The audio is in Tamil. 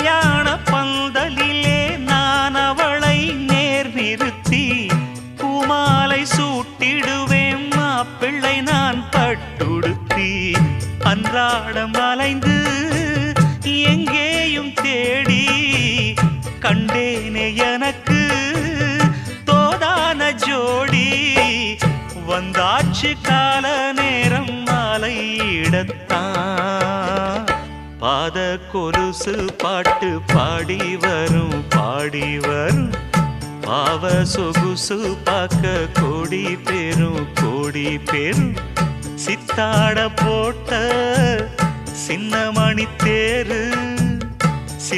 கல்யாண பந்தலிலே நான் அவளை நேர் நிறுத்தி பூமாலை சூட்டிடுவேன் மாப்பிள்ளை நான் பட்டுடுத்தி அன்றாடம் அலைந்து எங்கேயும் தேடி கண்டேனே எனக்கு தோதான ஜோடி வந்தாச்சு கால நேரம் மாலையிடத்தான் பாத கொலுசு பாட்டு பாடி வரும் பாவ சொகுசு பார்க்க கோடி பேரும் சித்தாட போட்ட சின்ன மணி தேரு